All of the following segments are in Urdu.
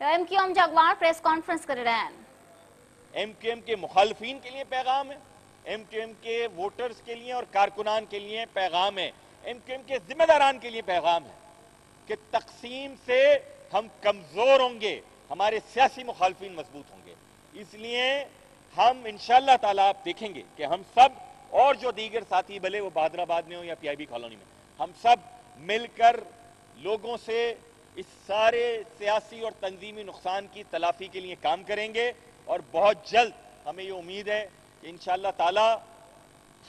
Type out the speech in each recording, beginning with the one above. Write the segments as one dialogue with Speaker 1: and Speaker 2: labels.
Speaker 1: MQM جگوار پریس کانفرنس کر رہے ہیں.
Speaker 2: MQM کے مخالفین کے لیے پیغام ہے, MQM کے ووٹرز کے لیے اور کارکنان کے لیے پیغام ہے, MQM کے ذمہ داران کے لیے پیغام ہے کہ تقسیم سے ہم کمزور ہوں گے, ہمارے سیاسی مخالفین مضبوط ہوں گے. اس لیے ہم انشاءاللہ تعالیٰ آپ دیکھیں گے کہ ہم سب اور جو دیگر ساتھی بھلے وہ بہادر آباد میں ہوں یا PIB کالونی میں, ہم سب مل کر لوگوں سے اس سارے سیاسی اور تنظیمی نقصان کی تلافی کے لیے کام کریں گے, اور بہت جلد ہمیں یہ امید ہے کہ انشاءاللہ تعالی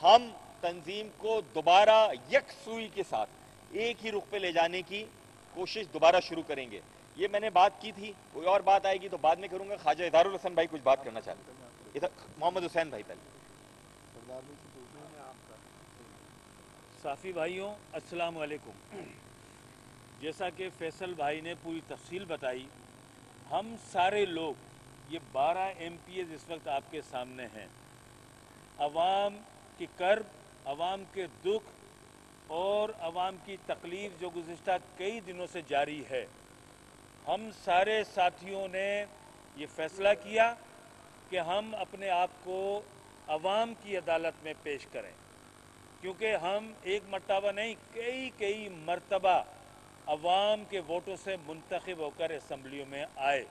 Speaker 2: ہم تنظیم کو دوبارہ یکسوئی کے ساتھ ایک ہی رخ پہ لے جانے کی کوشش دوبارہ شروع کریں گے. یہ میں نے بات کی تھی, کوئی اور بات آئے گی تو بعد میں کروں گا. خواجہ ادار الحسن بھائی کچھ بات کرنا چاہتے ہیں, ادھر محمد حسین بھائی پہلے.
Speaker 3: صافی بھائیوں السلام علیکم. جیسا کہ فیصل بھائی نے پوری تفصیل بتائی, ہم سارے لوگ یہ 12 MPs اس وقت آپ کے سامنے ہیں. عوام کی کرب, عوام کے دکھ اور عوام کی تکلیف جو گزشتہ کئی دنوں سے جاری ہے, ہم سارے ساتھیوں نے یہ فیصلہ کیا کہ ہم اپنے آپ کو عوام کی عدالت میں پیش کریں, کیونکہ ہم ایک مرتبہ نہیں کئی مرتبہ عوام کے ووٹوں سے منتخب ہو کر اسمبلیوں میں آئے.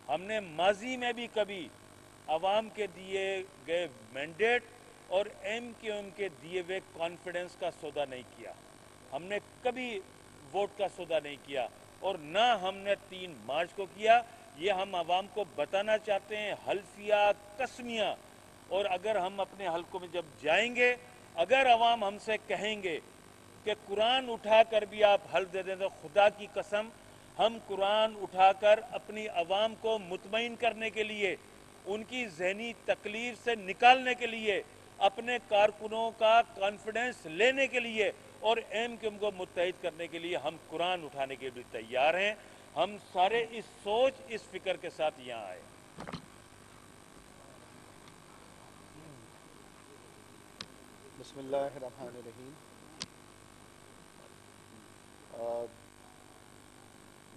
Speaker 3: ہم نے ماضی میں بھی کبھی عوام کے دیے گئے مینڈیٹ اور MQM کے دیے ہوئے کانفیڈنس کا سودا نہیں کیا. ہم نے کبھی ووٹ کا سودا نہیں کیا, اور نہ ہم نے 3 مارچ کو کیا. یہ ہم عوام کو بتانا چاہتے ہیں, حلفیہ قسمیہ. اور اگر ہم اپنے حلقوں میں جب جائیں گے, اگر عوام ہم سے کہیں گے کہ قرآن اٹھا کر بھی آپ حلف دے دیں, تو خدا کی قسم ہم قرآن اٹھا کر اپنی عوام کو مطمئن کرنے کے لیے, ان کی ذہنی تکلیف سے نکالنے کے لیے, اپنے کارکنوں کا کانفیڈنس لینے کے لیے اور MQM کو متحد کرنے کے لیے ہم قرآن اٹھانے کے بھی تیار ہیں. ہم سارے اس سوچ اس فکر کے ساتھ یہاں آئے.
Speaker 4: بسم اللہ الرحمن الرحیم.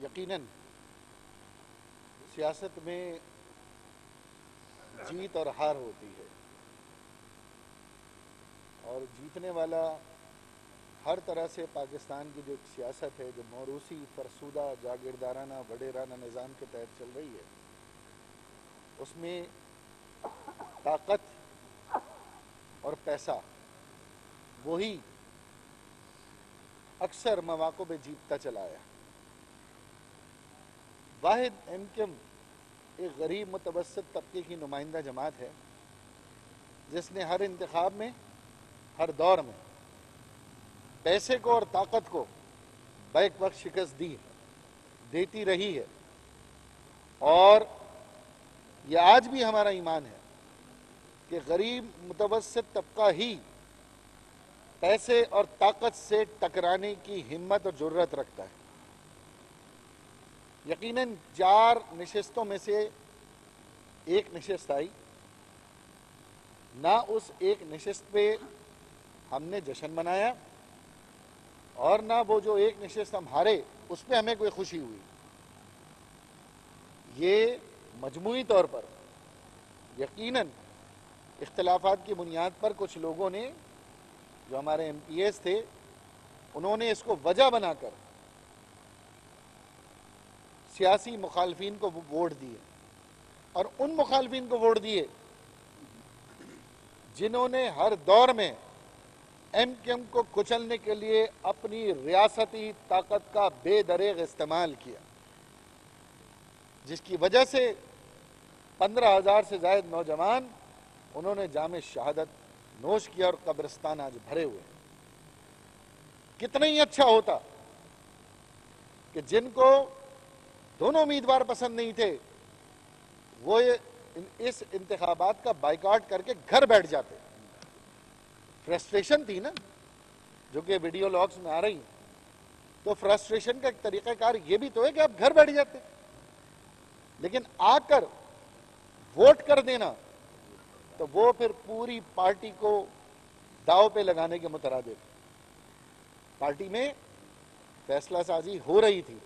Speaker 4: یقیناً سیاست میں جیت اور ہار ہوتی ہے, اور جیتنے والا ہر طرح سے پاکستان کی جو سیاست ہے, جو موروثی فرسودہ جاگیردارانہ وڈیرانہ نظام کے تحت چل رہی ہے, اس میں طاقت اور پیسہ وہی اکثر مواقع پہ جیتتا چلا آیا. واحد MQM ایک غریب متوسط طبقے کی نمائندہ جماعت ہے, جس نے ہر انتخاب میں, ہر دور میں پیسے کو اور طاقت کو بیک وقت شکست دیتی رہی ہے. اور یہ آج بھی ہمارا ایمان ہے کہ غریب متوسط طبقہ ہی پیسے اور طاقت سے ٹکرانے کی ہمت اور جرأت رکھتا ہے. یقیناً 4 نشستوں میں سے ایک نشست آئی, نہ اس ایک نشست پہ ہم نے جشن منایا, اور نہ وہ جو ایک نشست ہم ہارے اس پہ ہمیں کوئی خوشی ہوئی. یہ مجموعی طور پر یقیناً اختلافات کی بنیاد پر کچھ لوگوں نے, جو ہمارے MPs تھے, انہوں نے اس کو وجہ بنا کر سیاسی مخالفین کو ووٹ دیے, اور ان مخالفین کو ووٹ دیے جنہوں نے ہر دور میں MQM کو کچلنے کے لیے اپنی ریاستی طاقت کا بے دریغ استعمال کیا, جس کی وجہ سے 15,000 سے زائد نوجوان انہوں نے جام شہادت نوش کیا, اور قبرستان آج بھرے ہوئے ہیں. کتنا ہی اچھا ہوتا کہ جن کو دونوں امیدوار پسند نہیں تھے, وہ اس انتخابات کا بائیکاٹ کر کے گھر بیٹھ جاتے. فرسٹریشن تھی نا, جو کہ ویڈیو لاگز میں آ رہی ہیں, تو فرسٹریشن کا ایک طریقہ کار یہ بھی تو ہے کہ آپ گھر بیٹھ جاتے, لیکن آ کر ووٹ کر دینا تو وہ پھر پوری پارٹی کو داؤ پہ لگانے کے مترادف. پارٹی میں فیصلہ سازی ہو رہی تھی,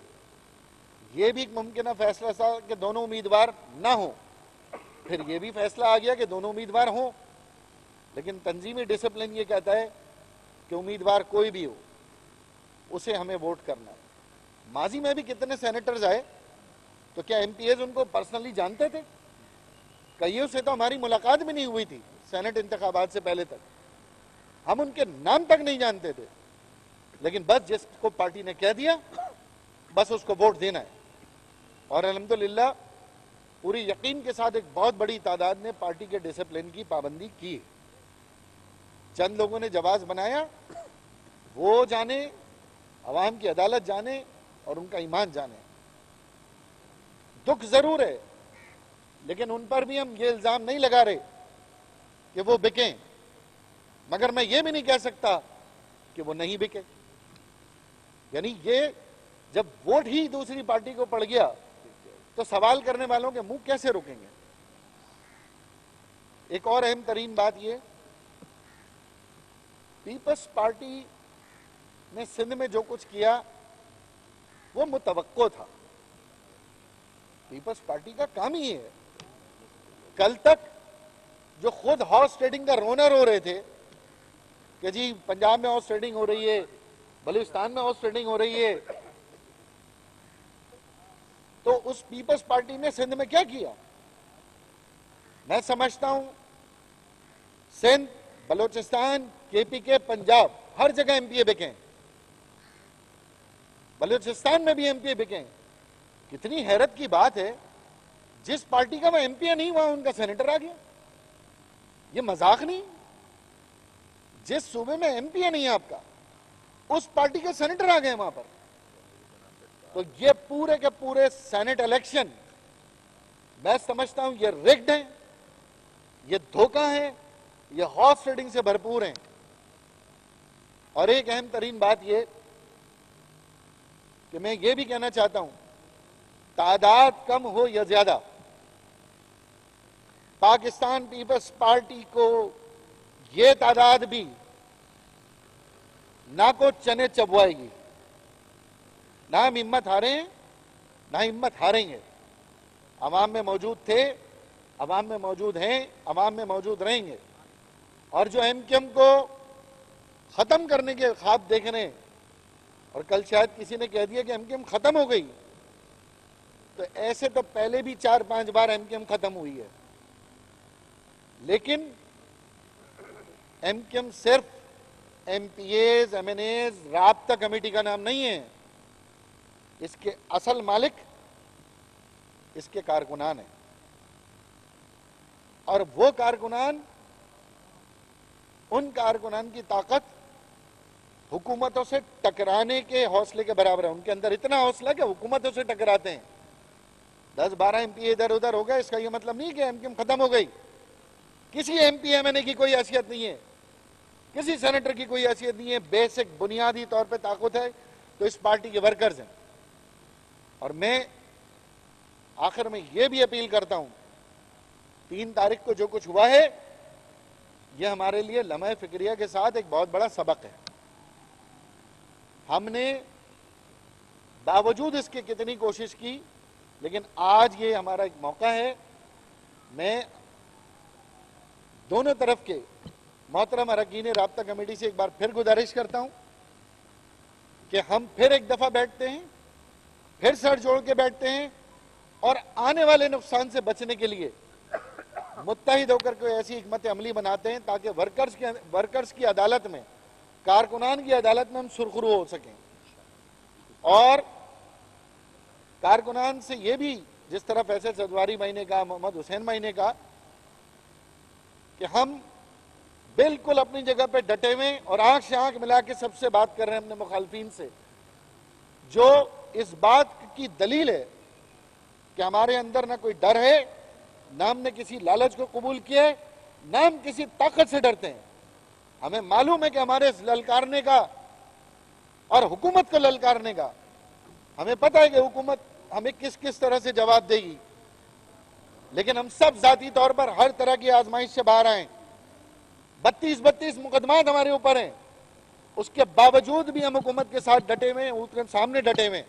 Speaker 4: یہ بھی ایک ممکنہ فیصلہ تھا کہ دونوں امیدوار نہ ہوں، پھر یہ بھی فیصلہ آ گیا کہ دونوں امیدوار ہوں، لیکن تنظیمی ڈسپلن یہ کہتا ہے کہ امیدوار کوئی بھی ہو اسے ہمیں ووٹ کرنا ہے۔ ماضی میں بھی کتنے سینیٹرز آئے، تو کیا ایم پی ایز ان کو پرسنلی جانتے تھے؟ کئیوں سے تو ہماری ملاقات بھی نہیں ہوئی تھی سینٹ انتخابات سے پہلے تک، ہم ان کے نام تک نہیں جانتے تھے، لیکن بس جس کو پارٹی نے کہہ دیا بس اس کو ووٹ دینا ہے۔ اور الحمدللہ پوری یقین کے ساتھ ایک بہت بڑی تعداد نے پارٹی کے ڈسپلن کی پابندی کی۔ چند لوگوں نے جواز بنایا، وہ جانے، عوام کی عدالت جانے اور ان کا ایمان جانے۔ دکھ ضرور ہے، لیکن ان پر بھی ہم یہ الزام نہیں لگا رہے کہ وہ بکیں، مگر میں یہ بھی نہیں کہہ سکتا کہ وہ نہیں بکے۔ یعنی یہ جب ووٹ ہی دوسری پارٹی کو پڑ گیا تو سوال کرنے والوں کے منہ کیسے روکیں گے؟ ایک اور اہم ترین بات یہ، پیپلز پارٹی نے سندھ میں جو کچھ کیا وہ متوقع تھا۔ پیپلز پارٹی کا کام ہی ہے، کل تک جو خود ہارس ٹریڈنگ کا رونا رو رہے تھے کہ جی پنجاب میں ہارس ٹریڈنگ ہو رہی ہے، بلوچستان میں ہارس ٹریڈنگ ہو رہی ہے، تو اس پیپلز پارٹی نے سندھ میں کیا کیا؟ میں سمجھتا ہوں سندھ، بلوچستان، کے پی کے، پنجاب، ہر جگہ ایم پی اے بکیں، بلوچستان میں بھی ایم پی اے بکیں۔ کتنی حیرت کی بات ہے، جس پارٹی کا وہ ایم پی اے نہیں وہاں ان کا سینیٹر آ گیا۔ یہ مذاق نہیں، جس صوبے میں ایم پی اے نہیں ہے آپ کا، اس پارٹی کے سینیٹر آ گئے وہاں پر۔ تو یہ پورے کے پورے سینٹ الیکشن میں سمجھتا ہوں یہ ریگڈ ہیں، یہ دھوکہ ہے، یہ ہارس ٹریڈنگ سے بھرپور ہیں۔ اور ایک اہم ترین بات یہ کہ میں یہ بھی کہنا چاہتا ہوں، تعداد کم ہو یا زیادہ، پاکستان پیپلز پارٹی کو یہ تعداد بھی نہ کو چنے چبوائے گی۔ نہ ہم ہمت ہارے ہیں، نہ ہمت ہاریں گے۔ عوام میں موجود تھے، عوام میں موجود ہیں، عوام میں موجود رہیں گے۔ اور جو ایم کیو ایم کو ختم کرنے کے خواب دیکھنے، اور کل شاید کسی نے کہہ دیا کہ ایم کیو ایم ختم ہو گئی، تو ایسے تو پہلے بھی 4-5 بار ایم کیو ایم ختم ہوئی ہے، لیکن ایم کیو ایم صرف M P As, M N As, رابطہ کمیٹی کا نام نہیں ہے، اس کے اصل مالک اس کے کارکنان ہیں۔ اور وہ کارکنان، ان کارکنان کی طاقت حکومتوں سے ٹکرانے کے حوصلے کے برابر ہے۔ ان کے اندر اتنا حوصلہ کہ حکومتوں سے ٹکراتے ہیں۔ 10-12 ایم پی اے ادھر ادھر ہو گئے، اس کا یہ مطلب نہیں کہ ایم کیو ایم ختم ہو گئی۔ کسی ایم پی ایم این اے کی کوئی حیثیت نہیں ہے، کسی سینیٹر کی کوئی حیثیت نہیں ہے۔ بیسک بنیادی طور پہ طاقت ہے تو اس پارٹی کے ورکرز ہیں۔ اور میں آخر میں یہ بھی اپیل کرتا ہوں، 3 تاریخ کو جو کچھ ہوا ہے یہ ہمارے لیے لمحہ فکریہ کے ساتھ ایک بہت بڑا سبق ہے۔ ہم نے باوجود اس کے کتنی کوشش کی، لیکن آج یہ ہمارا ایک موقع ہے۔ میں دونوں طرف کے محترم اراکین رابطہ کمیٹی سے ایک بار پھر گزارش کرتا ہوں کہ ہم پھر ایک دفعہ بیٹھتے ہیں، پھر سر جوڑ کے بیٹھتے ہیں، اور آنے والے نقصان سے بچنے کے لیے متحد ہو کر کوئی ایسی حکمت عملی بناتے ہیں تاکہ ورکرز کی عدالت میں، کارکنان کی عدالت میں ہم سرخرو ہو سکیں۔ اور کارکنان سے یہ بھی، جس طرح فیصل سدواری بھائی نے کہا، محمد حسین بھائی نے کہا، کہ ہم بالکل اپنی جگہ پہ ڈٹے ہوئے اور آنکھ سے آنکھ ملا کے سب سے بات کر رہے ہیں اپنے مخالفین سے، جو اس بات کی دلیل ہے کہ ہمارے اندر نہ کوئی ڈر ہے، نہ ہم نے کسی لالچ کو قبول کیا ہے، نہ ہم کسی طاقت سے ڈرتے ہیں۔ ہمیں معلوم ہے کہ ہمارے للکارنے کا اور حکومت کو للکارنے کا، ہمیں پتہ ہے کہ حکومت ہمیں کس کس طرح سے جواب دے گی، لیکن ہم سب ذاتی طور پر ہر طرح کی آزمائش سے باہر آئیں۔ 32 مقدمات ہمارے اوپر ہیں، اس کے باوجود بھی ہم حکومت کے ساتھ ڈٹے ہوئے ہیں، اس کے سامنے ڈٹے ہوئے ہیں۔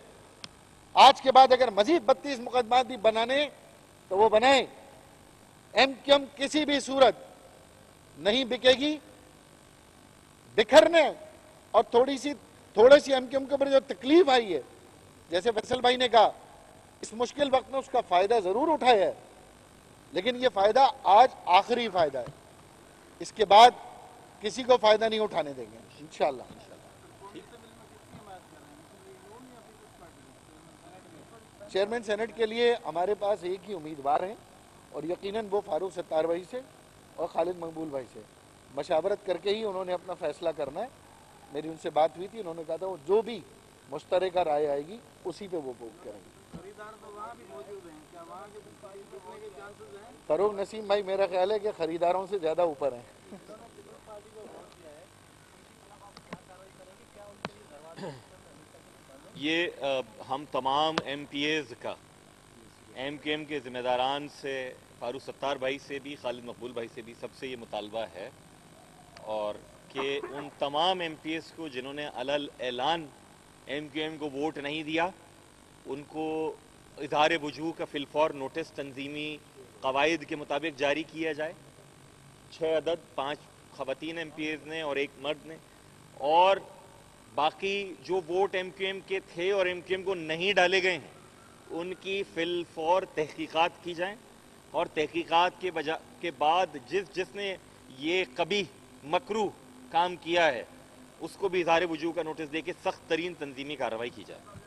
Speaker 4: آج کے بعد اگر مزید 32 مقدمات بھی بنانے تو وہ بنائیں. ایم کیو ایم کسی بھی صورت نہیں بکے گی. بکھرنے اور تھوڑی سی ایم کیو ایم کے اوپر جو تکلیف آئی ہے، جیسے فیصل بھائی نے کہا، اس مشکل وقت میں اس کا فائدہ ضرور اٹھایا ہے، لیکن یہ فائدہ آج آخری فائدہ ہے. اس کے بعد کسی کو فائدہ نہیں اٹھانے دیں گے انشاءاللہ. چیئرمین سینٹ کے لیے ہمارے پاس ایک ہی امیدوار ہیں، اور یقیناً وہ فاروق ستار بھائی سے اور خالد مقبول بھائی سے مشاورت کر کے ہی انہوں نے اپنا فیصلہ کرنا ہے. میری ان سے بات ہوئی تھی، انہوں نے کہا تھا وہ جو بھی مشترکہ رائے آئے گی اسی پہ وہ ووٹ کریں گے. فاروق نسیم بھائی میرا خیال ہے کہ خریداروں سے زیادہ اوپر ہیں.
Speaker 2: یہ ہم تمام ایم پی ایز کا ایم کیو ایم کے ذمہ داران سے، فاروق ستار بھائی سے بھی، خالد مقبول بھائی سے بھی، سب سے یہ مطالبہ ہے، اور کہ ان تمام ایم پی ایز کو جنہوں نے علل اعلان ایم کیو ایم کو ووٹ نہیں دیا، ان کو اظہار وجوہ کا فی الفور نوٹس تنظیمی قواعد کے مطابق جاری کیا جائے. 6 عدد، 5 خواتین ایم پی ایز نے اور 1 مرد نے، اور باقی جو ووٹ ایم کیو ایم کے تھے اور ایم کیو ایم کو نہیں ڈالے گئے ہیں ان کی فی الفور تحقیقات کی جائیں، اور تحقیقات کے بعد جس نے یہ قبیح مکروہ کام کیا ہے اس کو بھی اظہار وجوہ کا نوٹس دے کے سخت ترین تنظیمی کارروائی کی جائے.